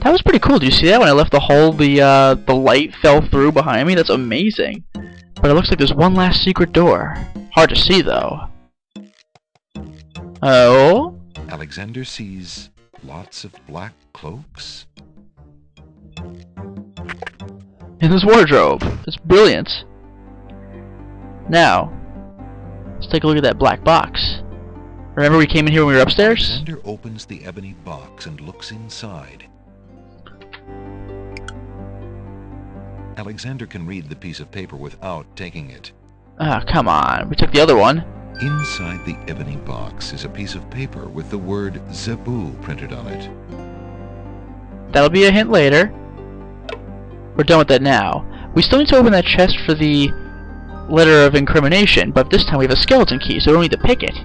That was pretty cool. Did you see that when I left the hole, the light fell through behind me? That's amazing. But it looks like there's one last secret door. Hard to see, though. Oh? Alexander sees lots of black cloaks. In his wardrobe. It's brilliant. Now, let's take a look at that black box. Remember we came in here when we were upstairs? Alexander opens the ebony box and looks inside. Alexander can read the piece of paper without taking it. Ah, come on. We took the other one. Inside the ebony box is a piece of paper with the word Zebu printed on it. That'll be a hint later. We're done with that now. We still need to open that chest for the letter of incrimination, but this time we have a skeleton key, so we don't need to pick it.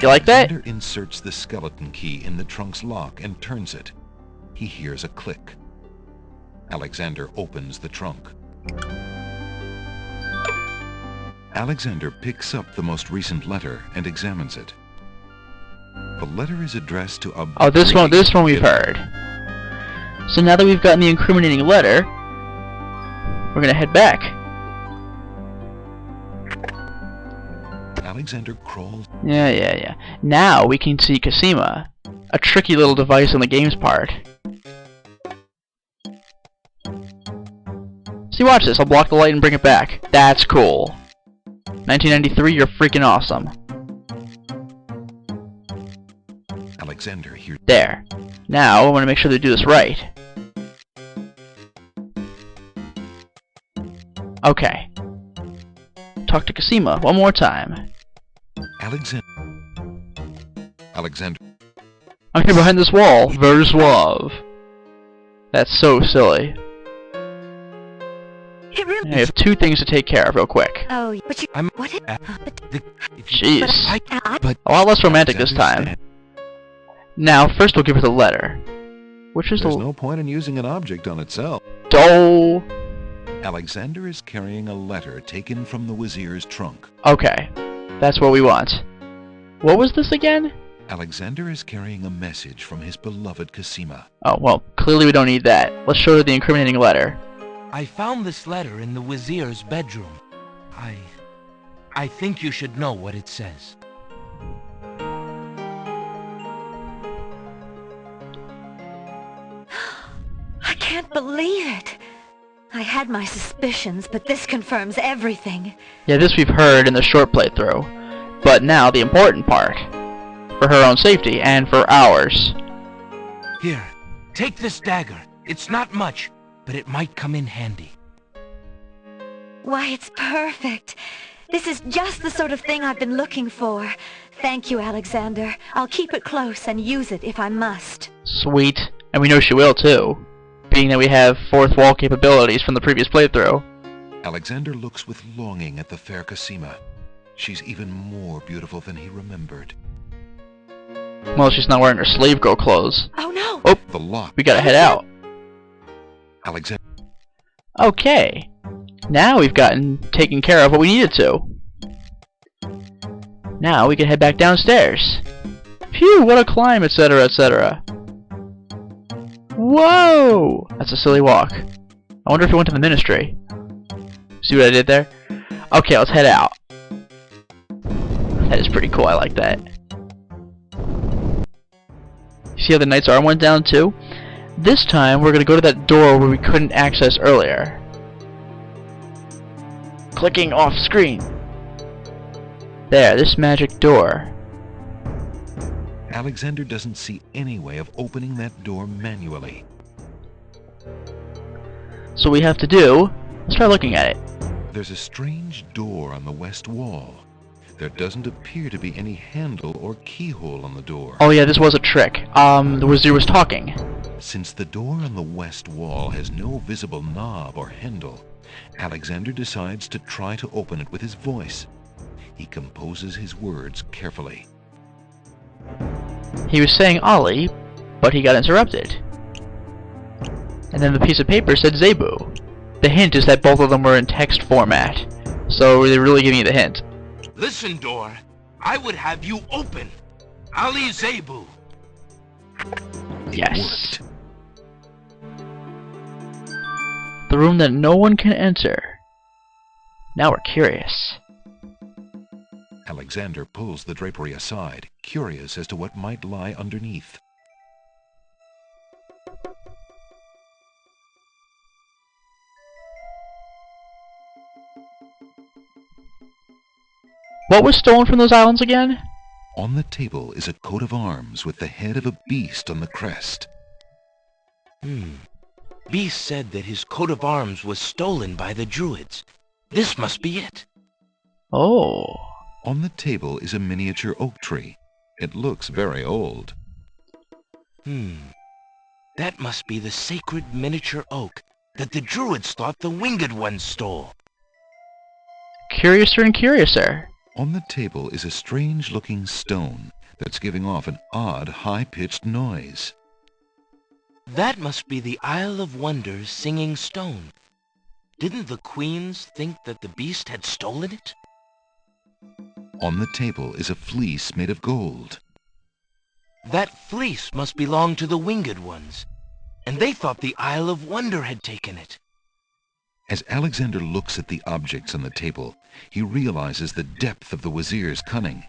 You like that? Alexander inserts the skeleton key in the trunk's lock and turns it. He hears a click. Alexander opens the trunk. Alexander picks up the most recent letter and examines it. The letter is addressed to a... Oh, this one we've heard. So now that we've gotten the incriminating letter, we're gonna head back. Alexander crawls... Yeah. Now we can see Cosima. A tricky little device on the game's part. See, watch this. I'll block the light and bring it back. That's cool. 1993, you're freaking awesome. Alexander here. There. Now, I want to make sure they do this right. Okay. Talk to Cosima one more time. Alexander. I'm here behind this wall. Very suave. That's so silly. It really I have two things to take care of real quick. Oh, but you... What? Jeez. But A lot less romantic this time. Now, first we'll give her the letter. Which is There's no point in using an object on itself. Oh. Alexander is carrying a letter taken from the wizier's trunk. Okay. That's what we want. What was this again? Alexander is carrying a message from his beloved Cosima. Oh, well, clearly we don't need that. Let's show her the incriminating letter. I found this letter in the wizier's bedroom. I think you should know what it says. I can't believe it. I had my suspicions, but this confirms everything. Yeah, this we've heard in the short playthrough. But now the important part. For her own safety, and for ours. Here, take this dagger. It's not much, but it might come in handy. Why, it's perfect. This is just the sort of thing I've been looking for. Thank you, Alexander. I'll keep it close and use it if I must. Sweet. And we know she will, too. Being that we have fourth wall capabilities from the previous playthrough. Alexander looks with longing at the fair Cosima. She's even more beautiful than he remembered. Well, she's not wearing her slave girl clothes. Oh, no! Oh, The lock. we gotta head out. Alexander. Okay. Now we've taken care of what we needed to. Now we can head back downstairs. Phew, what a climb, etc., etc. Whoa! That's a silly walk. I wonder if it went to the ministry. See what I did there? Okay, let's head out. That is pretty cool, I like that. See how the knight's arm went down too? This time we're gonna go to that door where we couldn't access earlier. Clicking off screen. There, this magic door. Alexander doesn't see any way of opening that door manually. So what we have to do, let's try looking at it. There's a strange door on the west wall. There doesn't appear to be any handle or keyhole on the door. Oh yeah, this was a trick. The wizard was talking. Since the door on the west wall has no visible knob or handle, Alexander decides to try to open it with his voice. He composes his words carefully. He was saying Ollie, but he got interrupted. And then the piece of paper said Zebu. The hint is that both of them were in text format. So they're really giving you the hint. Listen, door. I would have you open. Ali Zebu. Yes. Worked. The room that no one can enter. Now we're curious. Alexander pulls the drapery aside, curious as to what might lie underneath. What was stolen from those islands again? On the table is a coat of arms with the head of a beast on the crest. Beast said that his coat of arms was stolen by the Druids. This must be it. Oh. On the table is a miniature oak tree. It looks very old. That must be the sacred miniature oak that the Druids thought the Winged Ones stole. Curiouser and curiouser. On the table is a strange-looking stone that's giving off an odd, high-pitched noise. That must be the Isle of Wonders singing stone. Didn't the queens think that the beast had stolen it? On the table is a fleece made of gold. That fleece must belong to the Winged Ones, and they thought the Isle of Wonder had taken it. As Alexander looks at the objects on the table, he realizes the depth of the Wazir's cunning.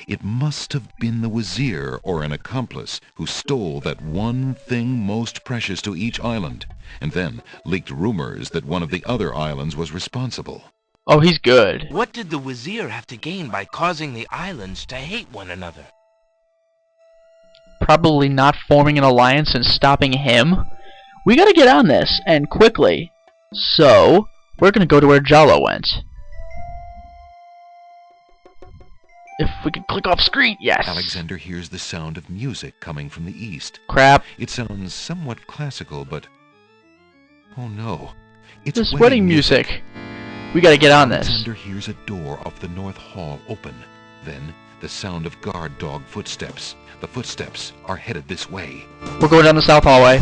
It must have been the Wazir or an accomplice who stole that one thing most precious to each island, and then leaked rumors that one of the other islands was responsible. Oh, he's good. What did the Wazir have to gain by causing the islands to hate one another? Probably not forming an alliance and stopping him. We gotta get on this, and quickly. So, we're gonna go to where Jalo went. If we could click off screen, yes! Alexander hears the sound of music coming from the east. Crap. It sounds somewhat classical, but... oh no. It's This wedding music. We gotta get on this. Alexander hears a door off the north hall open. Then, the sound of guard dog footsteps. The footsteps are headed this way. We're going down the south hallway.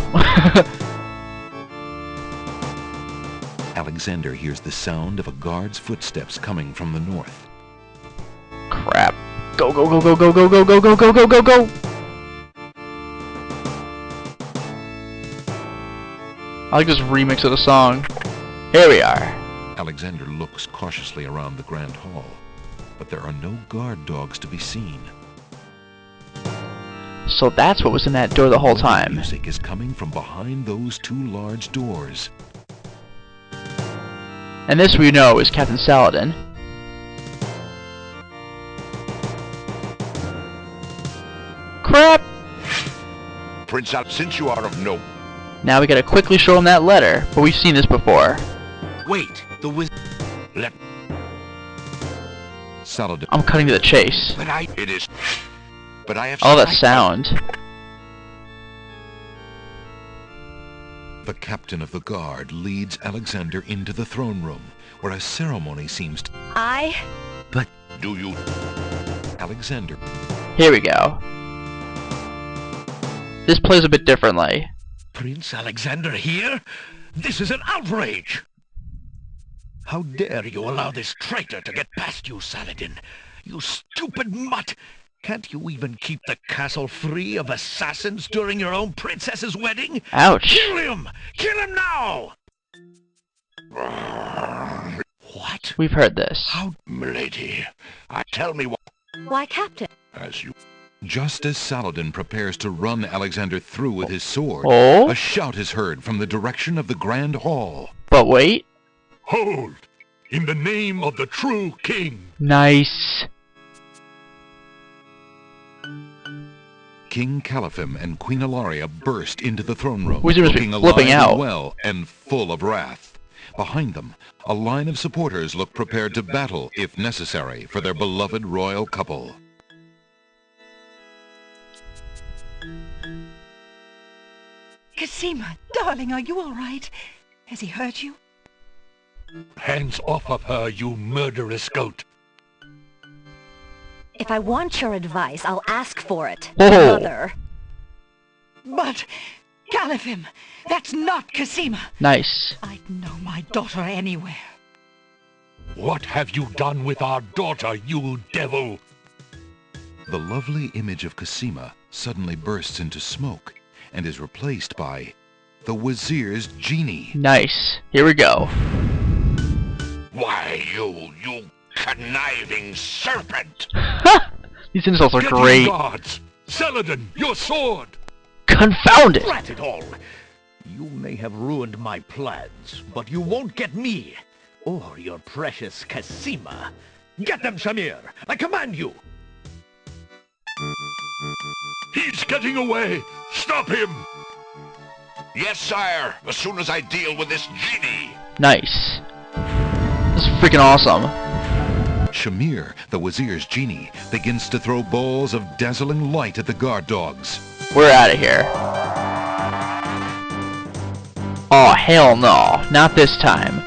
Alexander hears the sound of a guard's footsteps coming from the north. Crap. Go, go, go, go, go, go, go, go, go, go, go, go, go! I like this remix of the song. Here we are. Alexander looks cautiously around the grand hall, but there are no guard dogs to be seen. So that's what was in that door the whole time. Music is coming from behind those two large doors. And this we know is Captain Saladin. Crap! Prince Al, since you are of no... Now we gotta quickly show him that letter, but we've seen this before. Wait, the Wizard... Let... Saladin. I'm cutting to the chase. But it is... But I have... Oh, that sound. The captain of the guard leads Alexander into the throne room, where a ceremony seems to... But do you... Alexander. Here we go. This plays a bit differently. Prince Alexander here? This is an outrage! How dare you allow this traitor to get past you, Saladin? You stupid mutt! Can't you even keep the castle free of assassins during your own princess's wedding? Ouch. Kill him! Kill him now! What? We've heard this. How, milady? Tell me what... Why, Captain? As you... Just as Saladin prepares to run Alexander through with his sword, Oh? a shout is heard from the direction of the grand hall. But wait. Hold! In the name of the true king! Nice. King Caliphim and Queen Ilaria burst into the throne room, Wizard must be looking flipping alive out. and well and full of wrath. Behind them, a line of supporters look prepared to battle, if necessary, for their beloved royal couple. Cosima, darling, are you all right? Has he hurt you? Hands off of her, you murderous goat! If I want your advice, I'll ask for it. Whoa. Mother. But, Caliphim, that's not Cosima. Nice. I'd know my daughter anywhere. What have you done with our daughter, you devil? The lovely image of Cosima suddenly bursts into smoke and is replaced by the Wazir's genie. Nice. Here we go. Why, you conniving serpent! These insults are Get great. your guards! Saladin, your sword! Confound it! Drat it all! You may have ruined my plans, but you won't get me, or your precious Casima. Get them, Shamir! I command you! He's getting away! Stop him! Yes, sire, as soon as I deal with this genie! Nice. This is freaking awesome. Shamir, the Wazir's genie, begins to throw balls of dazzling light at the guard dogs. We're out of here. Oh, hell no. Not this time.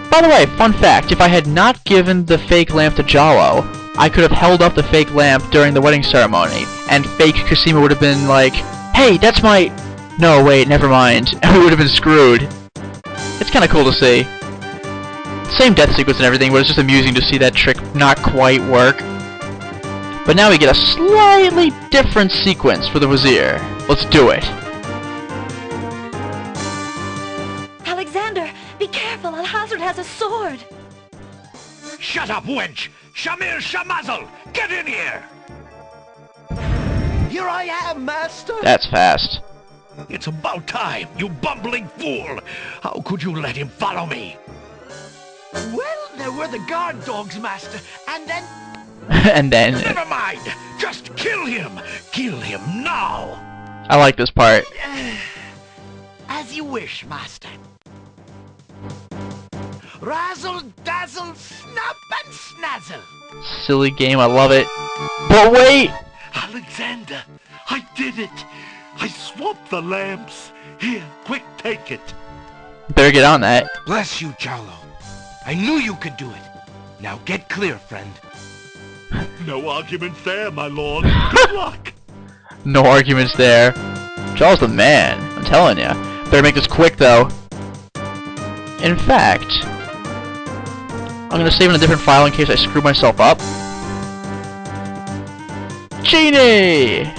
By the way, fun fact, if I had not given the fake lamp to Jalo, I could have held up the fake lamp during the wedding ceremony, and fake Casima would have been like, hey, that's my... No, wait, never mind. We would have been screwed. It's kinda cool to see. Same death sequence and everything, but it's just amusing to see that trick not quite work. But now we get a slightly different sequence for the Wazir. Let's do it. Alexander, be careful. Al-Hazard has a sword. Shut up, wench! Shamir Shamazel! Get in here! Here I am, master! That's fast. It's about time, you bumbling fool! How could you let him follow me? Well, there were the guard dogs, master, and then... And then... Never mind! Just kill him! Kill him now! I like this part. As you wish, master. Razzle, dazzle, snap and snazzle. Silly game, I love it. But wait! Alexander, I did it! I swapped the lamps! Here, quick, take it! Better get on that. Bless you, Jalo. I knew you could do it. Now get clear, friend. No arguments there, my lord. Good luck! No arguments there. Charles the man, I'm telling ya. Better make this quick, though. In fact, I'm gonna save in a different file in case I screw myself up. Genie!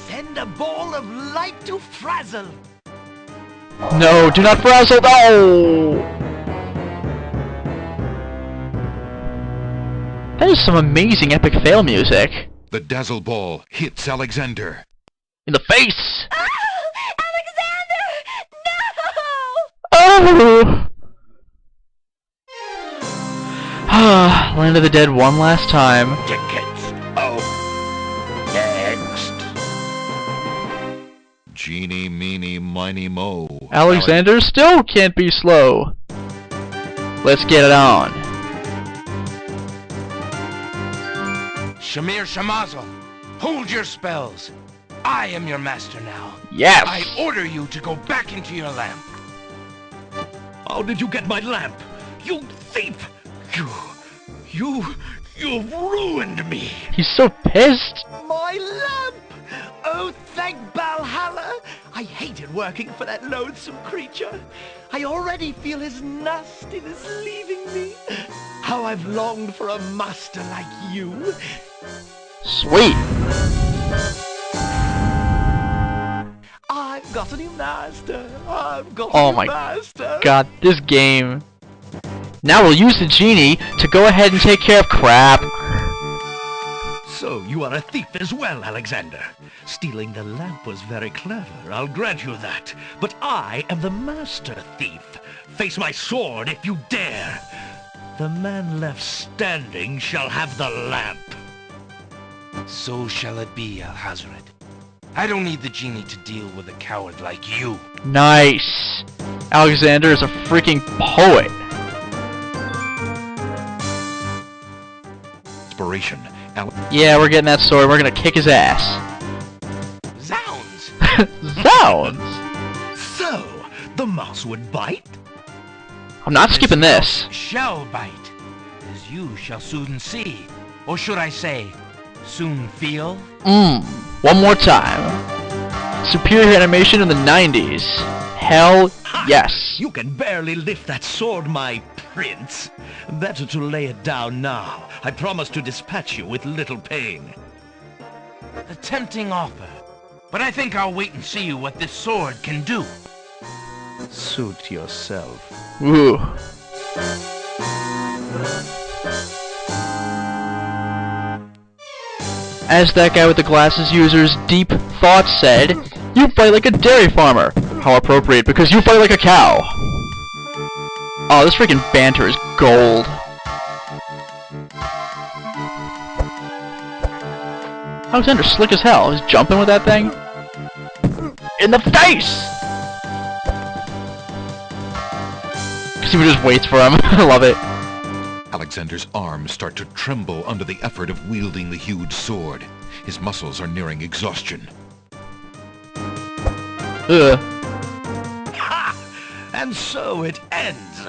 Send a ball of light to frazzle. No, do not frazzle! No! That is some amazing epic fail music. The dazzle ball hits Alexander. In the face! Oh, Alexander! No! Oh! Ah, Land of the Dead one last time. Tickets. Oh. Next. Genie, meeny, miny, mo. Alexander still can't be slow. Let's get it on. Shamir Shamazel, hold your spells. I am your master now. Yes! I order you to go back into your lamp. How did you get my lamp? You thief! You've ruined me! He's so pissed! My lamp! Oh, thank Valhalla! I hated working for that loathsome creature. I already feel his nastiness leaving me. How I've longed for a master like you. Sweet! I've got a new master. I've got Oh a new my master. God, this game. Now we'll use the genie to go ahead and take care of crap. So you are a thief as well, Alexander. Stealing the lamp was very clever, I'll grant you that. But I am the master thief. Face my sword if you dare. The man left standing shall have the lamp. So shall it be, Al-Hazred. I don't need the genie to deal with a coward like you. Nice! Alexander is a freaking poet. Inspiration. Yeah, we're getting that sword. We're gonna kick his ass. Zounds! Zounds! So, the mouse would bite? I'm not skipping this. Shall bite, as you shall soon see. Or should I say, soon feel? One more time. Superior animation in the 90s. Hell yes. You can barely lift that sword, my Prince. Better to lay it down now. I promise to dispatch you with little pain. A tempting offer, but I think I'll wait and see what this sword can do. Suit yourself. Ooh. As that guy with the glasses user's deep thoughts said, "You fight like a dairy farmer." How appropriate, because you fight like a cow. Oh, this freaking banter is gold. Alexander's slick as hell. He's jumping with that thing. In the face! He just waits for him. I love it. Alexander's arms start to tremble under the effort of wielding the huge sword. His muscles are nearing exhaustion. Ugh. Ha! And so it ends.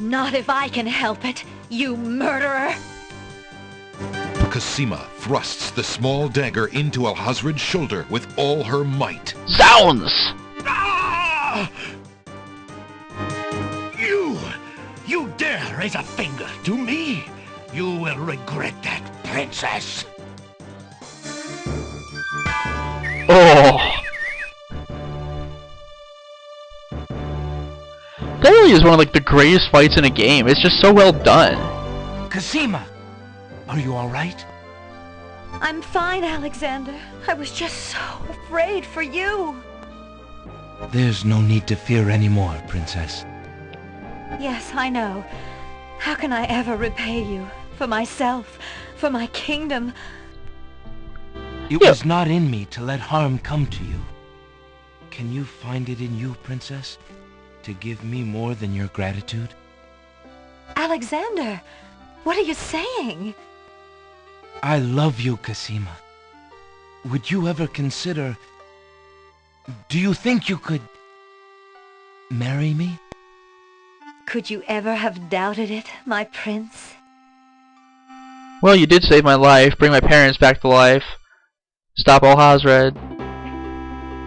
Not if I can help it, you murderer! Cosima thrusts the small dagger into Alhazred's shoulder with all her might. Zounds! Ah! You dare raise a finger to me? You will regret that, princess. Oh! That really is one of like the greatest fights in a game. It's just so well done. Cosima, are you alright? I'm fine, Alexander. I was just so afraid for you. There's no need to fear anymore, princess. Yes, I know. How can I ever repay you? For myself, for my kingdom. It was not in me to let harm come to you. Can you find it in you, princess, to give me more than your gratitude? Alexander, what are you saying? I love you, Cosima. Would you ever consider... Do you think you could... marry me? Could you ever have doubted it, my prince? Well, you did save my life, bring my parents back to life, stop Alhazred.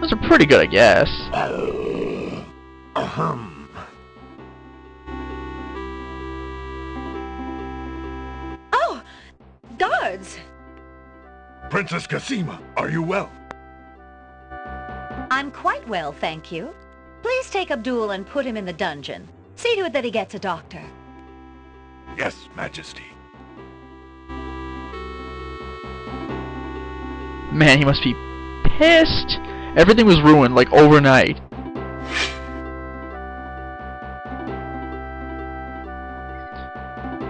Those are pretty good, I guess. Oh! Guards! Princess Cosima, are you well? I'm quite well, thank you. Please take Abdul and put him in the dungeon. See to it that he gets a doctor. Yes, Majesty. Man, he must be pissed. Everything was ruined, like, overnight.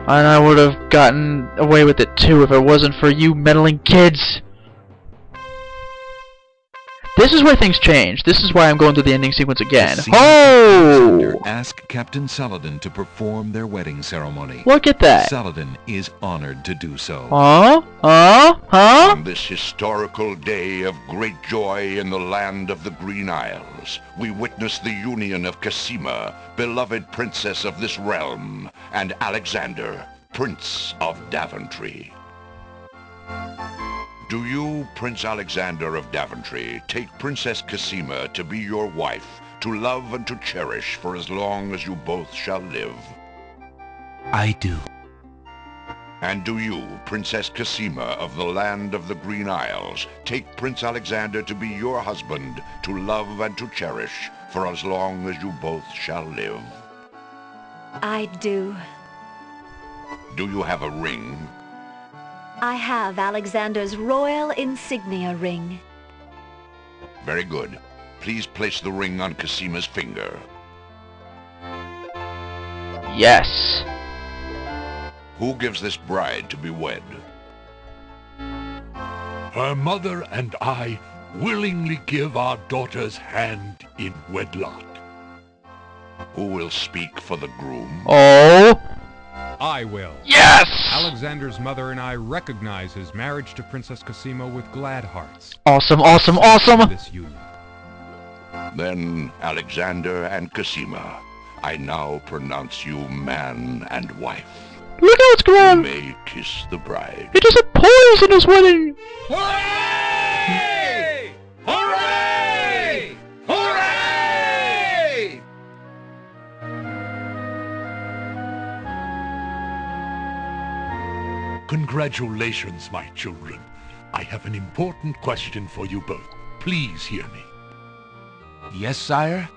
And I would have gotten away with it too if it wasn't for you meddling kids. This is where things change. This is why I'm going through the ending sequence again. Oh! Ask Captain Saladin to perform their wedding ceremony. Look at that. Saladin is honored to do so. Huh? On this historical day of great joy in the land of the Green Isles, we witness the union of Cosima, beloved princess of this realm, and Alexander, Prince of Daventry. Do you, Prince Alexander of Daventry, take Princess Cosima to be your wife, to love and to cherish for as long as you both shall live? I do. And do you, Princess Cosima of the land of the Green Isles, take Prince Alexander to be your husband, to love and to cherish for as long as you both shall live? I do. Do you have a ring? I have Alexander's royal insignia ring. Very good. Please place the ring on Cosima's finger. Yes. Who gives this bride to be wed? Her mother and I willingly give our daughter's hand in wedlock. Who will speak for the groom? Oh. I will. Yes! Alexander's mother and I recognize his marriage to Princess Cosima with glad hearts. Awesome, awesome, awesome! This union. Then, Alexander and Cosima, I now pronounce you man and wife. Look how it's You grown! may kiss the bride. It is a poisonous wedding! Hooray! Hooray! Hooray! Congratulations, my children. I have an important question for you both. Please hear me. Yes, sire?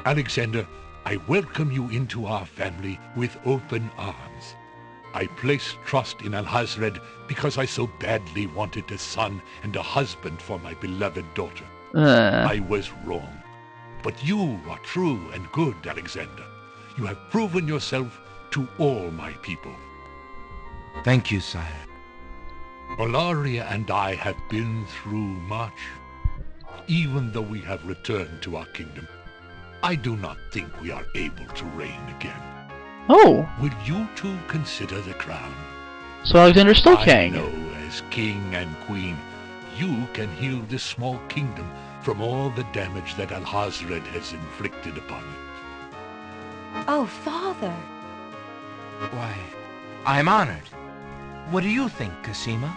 Alexander, I welcome you into our family with open arms. I placed trust in Alhazred because I so badly wanted a son and a husband for my beloved daughter. I was wrong. But you are true and good, Alexander. You have proven yourself to all my people. Thank you, sire. Olaria and I have been through much. Even though we have returned to our kingdom, I do not think we are able to reign again. Oh. Will you two consider the crown? So Alexander's still king. I know, as king and queen, you can heal this small kingdom from all the damage that Alhazred has inflicted upon it. Oh, Father. Why, I'm honored. What do you think, Cosima?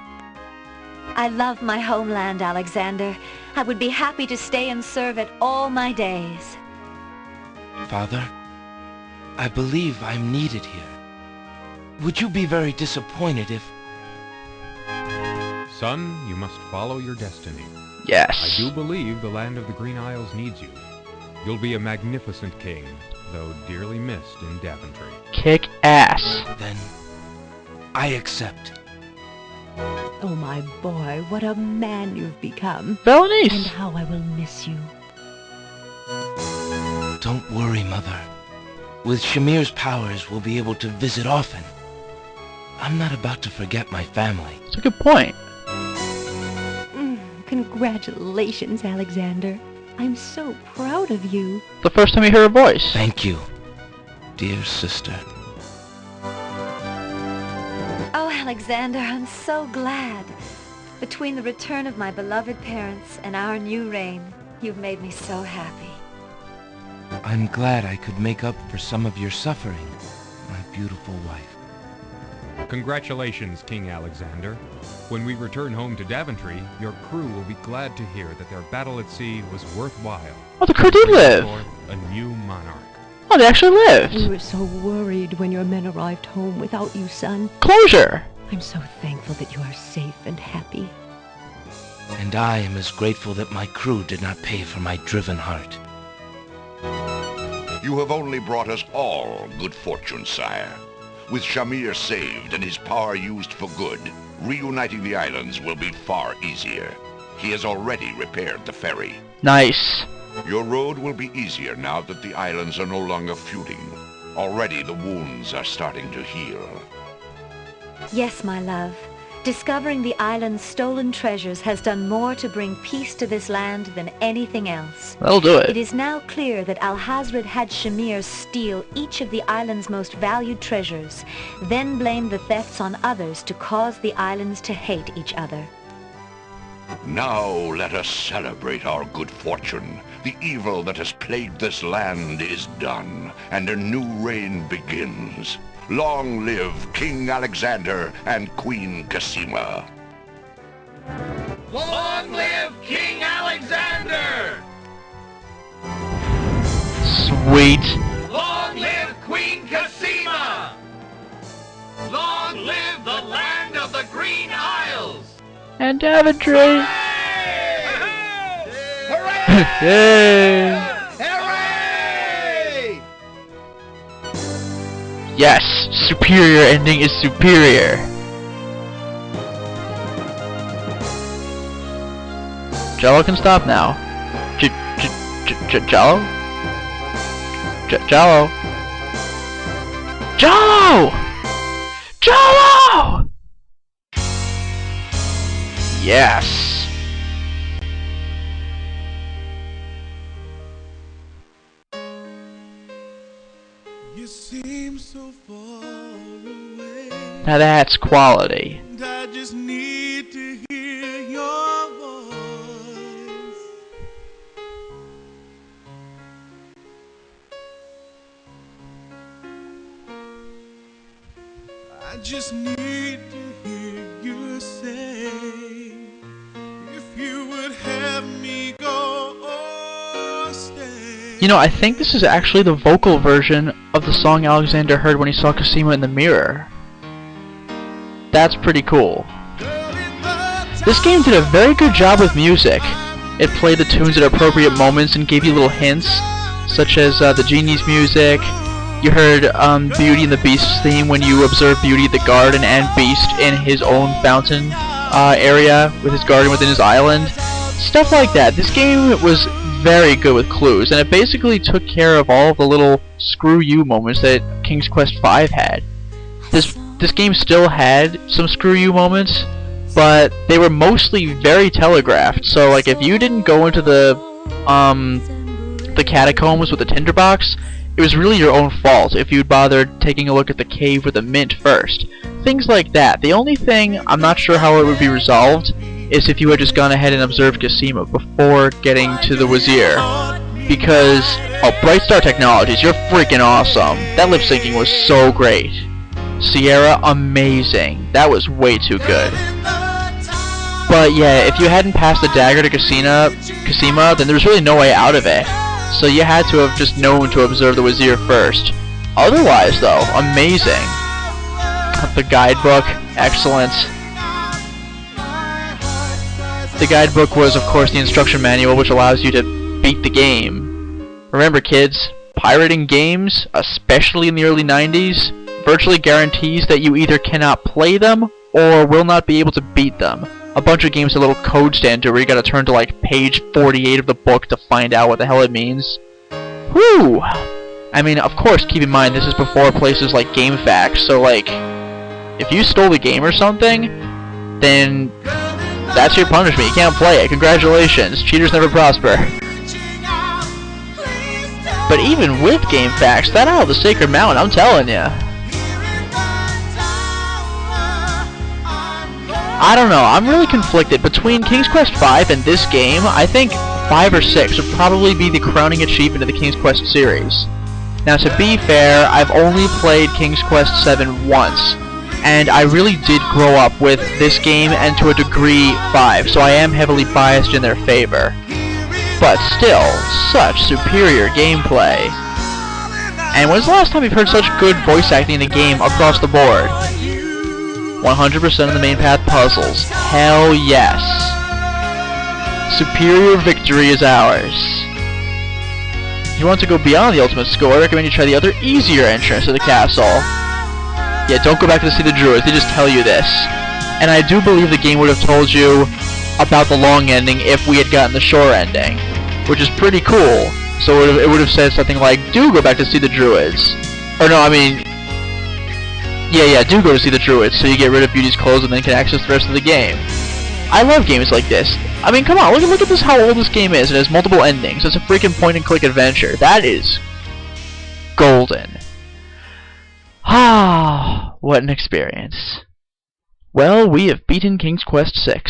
I love my homeland, Alexander. I would be happy to stay and serve it all my days. Father, I believe I'm needed here. Would you be very disappointed if... Son, you must follow your destiny. Yes. I do believe the land of the Green Isles needs you. You'll be a magnificent king, though dearly missed in Daventry. Kick ass. Then, I accept. Oh, my boy, what a man you've become. Valenice. And how I will miss you. Don't worry, Mother. With Shamir's powers, we'll be able to visit often. I'm not about to forget my family. That's a good point. Congratulations, Alexander. I'm so proud of you. The first time you hear her voice. Thank you, dear sister. Oh, Alexander, I'm so glad. Between the return of my beloved parents and our new reign, you've made me so happy. I'm glad I could make up for some of your suffering, my beautiful wife. Congratulations, King Alexander. When we return home to Daventry, your crew will be glad to hear that their battle at sea was worthwhile. Oh, the crew did live. A new monarch. Oh, they actually lived. We were so worried when your men arrived home without you, son. Closure. I'm so thankful that you are safe and happy. And I am as grateful that my crew did not pay for my driven heart. You have only brought us all good fortune, sire. With Shamir saved and his power used for good, reuniting the islands will be far easier. He has already repaired the ferry. Nice. Your road will be easier now that the islands are no longer feuding. Already the wounds are starting to heal. Yes, my love. Discovering the island's stolen treasures has done more to bring peace to this land than anything else. That'll do it. It is now clear that Alhazred had Shamir steal each of the island's most valued treasures, then blame the thefts on others to cause the islands to hate each other. Now let us celebrate our good fortune. The evil that has plagued this land is done, and a new reign begins. Long live King Alexander and Queen Cosima. Long live King Alexander! Sweet. Long live Queen Cosima! Long live the land of the Green Isles! And Daventry. Hooray! Hooray! Yay. Hooray! Yes, superior ending is superior. Jello can stop now. Jello? Jello? Jello! Jello! Yes. You seem so far away. Now that's quality. And I just need to hear your voice. I just need to hear you say, if you would have me go or stay. You know, I think this is actually the vocal version of the song Alexander heard when he saw Cosima in the mirror. that's pretty cool. This game did a very good job with music. It played the tunes at appropriate moments and gave you little hints, such as the genie's music. You heard Beauty and the Beast's theme when you observed Beauty at the garden and Beast in his own fountain area with his garden within his island. Stuff like that. This game was very good with clues, and it basically took care of all of the little screw you moments that King's Quest V had. This game still had some screw you moments, but they were mostly very telegraphed. So like if you didn't go into the catacombs with the tinderbox, it was really your own fault if you'd bothered taking a look at the cave with the mint first. Things like that. The only thing I'm not sure how it would be resolved is if you had just gone ahead and observed Casima before getting to the Wazir. Because, oh, Bright Star Technologies, you're freaking awesome. That lip syncing was so great. Sierra, amazing. That was way too good. But yeah, if you hadn't passed the dagger to Casima, then there was really no way out of it. So you had to have just known to observe the Wazir first. Otherwise, though, amazing. The guidebook, excellent. The guidebook was, of course, the instruction manual, which allows you to beat the game. Remember, kids, pirating games, especially in the early 90s, virtually guarantees that you either cannot play them or will not be able to beat them. A bunch of games have a little code standard where you gotta turn to like page 48 of the book to find out what the hell it means. Whew! I mean, of course, keep in mind this is before places like GameFAQs, so like, if you stole the game or something, then that's your punishment. You can't play it. Congratulations. Cheaters never prosper. But even with GameFAQs, that Isle of the Sacred Mountain, I'm telling ya. I don't know, I'm really conflicted. Between King's Quest V and this game, I think 5 or 6 would probably be the crowning achievement of the King's Quest series. Now to be fair, I've only played King's Quest VII once, and I really did grow up with this game and to a degree 5, so I am heavily biased in their favor. But still, such superior gameplay. And when's the last time you've heard such good voice acting in a game across the board? 100% of the main path puzzles. Hell yes. Superior victory is ours. If you want to go beyond the ultimate score, I recommend you try the other easier entrance to the castle. Yeah, don't go back to see the druids, they just tell you this. And I do believe the game would have told you about the long ending if we had gotten the shore ending, which is pretty cool. So it would have said something like, do go back to see the druids. Or no, I mean, yeah, do go to see the druids, so you get rid of Beauty's clothes and then can access the rest of the game. I love games like this. I mean, come on, look at this, how old this game is. It has multiple endings. It's a freaking point-and-click adventure. That is golden. Ah, what an experience. Well, we have beaten King's Quest VI.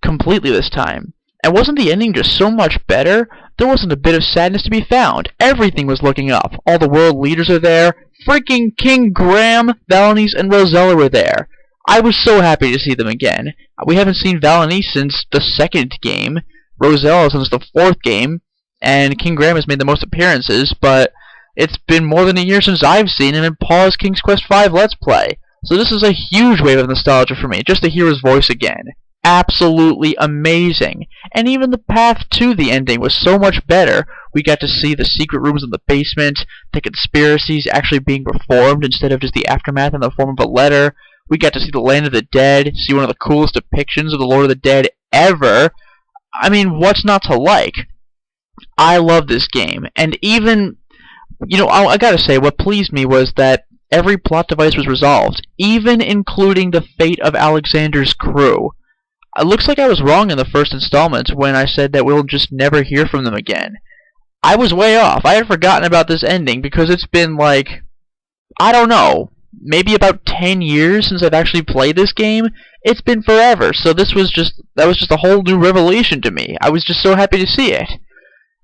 Completely this time. And wasn't the ending just so much better? There wasn't a bit of sadness to be found. Everything was looking up. All the world leaders are there. Freaking King Graham, Valanice, and Rosella were there. I was so happy to see them again. We haven't seen Valanice since the 2nd game, Rosella since the 4th game, and King Graham has made the most appearances, but it's been more than a year since I've seen him in Paul's King's Quest V Let's Play. So this is a huge wave of nostalgia for me, just to hear his voice again. Absolutely amazing. And even the path to the ending was so much better. We got to see the secret rooms in the basement, the conspiracies actually being performed instead of just the aftermath in the form of a letter. We got to see the Land of the Dead, see one of the coolest depictions of the Lord of the Dead ever. I mean, what's not to like? I love this game. And even, you know, I gotta say, what pleased me was that every plot device was resolved, even including the fate of Alexander's crew. It looks like I was wrong in the first installment when I said that we'll just never hear from them again. I was way off. I had forgotten about this ending because it's been like, I don't know, maybe about 10 years since I've actually played this game. It's been forever, so that was just a whole new revelation to me. I was just so happy to see it.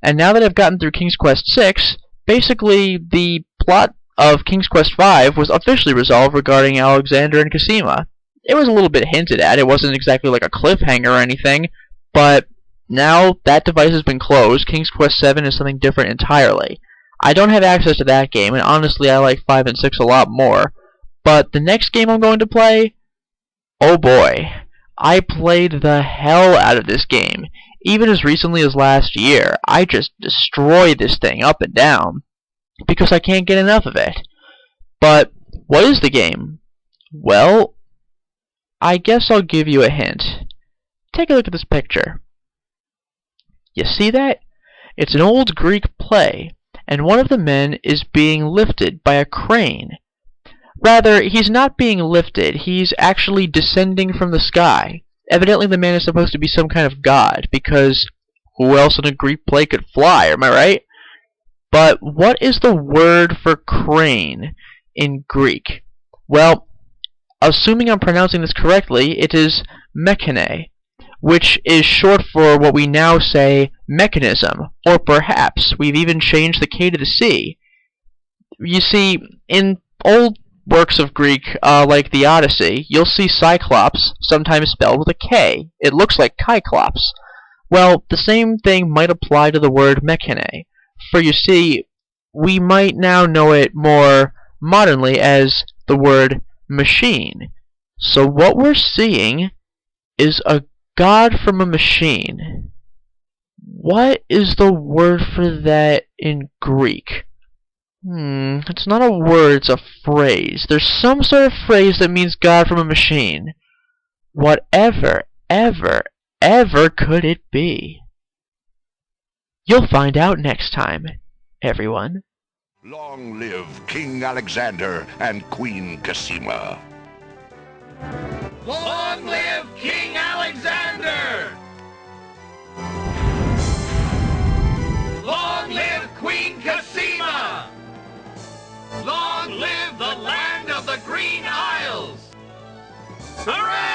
And now that I've gotten through King's Quest VI, basically the plot of King's Quest V was officially resolved regarding Alexander and Casima. It was a little bit hinted at. It wasn't exactly like a cliffhanger or anything, but now that device has been closed. King's Quest VII is something different entirely. I don't have access to that game, and honestly I like 5 and 6 a lot more. But the next game I'm going to play, Oh boy, I played the hell out of this game. Even as recently as last year, I just destroyed this thing up and down because I can't get enough of it. But what is the game? Well, I guess I'll give you a hint. Take a look at this picture. You see that? It's an old Greek play, and one of the men is being lifted by a crane. Rather, he's not being lifted, he's actually descending from the sky. Evidently the man is supposed to be some kind of god, because who else in a Greek play could fly, am I right? But what is the word for crane in Greek? Well, assuming I'm pronouncing this correctly, it is mechane, which is short for what we now say mechanism, or perhaps we've even changed the K to the C. You see, in old works of Greek, like the Odyssey, you'll see Cyclops, sometimes spelled with a K. It looks like Cyclops. Well, the same thing might apply to the word mechane, for you see, we might now know it more modernly as the word machine. So what we're seeing is a god from a machine. What is the word for that in Greek? It's not a word, it's a phrase. There's some sort of phrase that means God from a machine. Whatever, ever could it be? You'll find out next time, everyone. Long live King Alexander and Queen Cassima. Long live King Alexander! Long live Queen Cassima! Long live the land of the Green Isles! Hooray!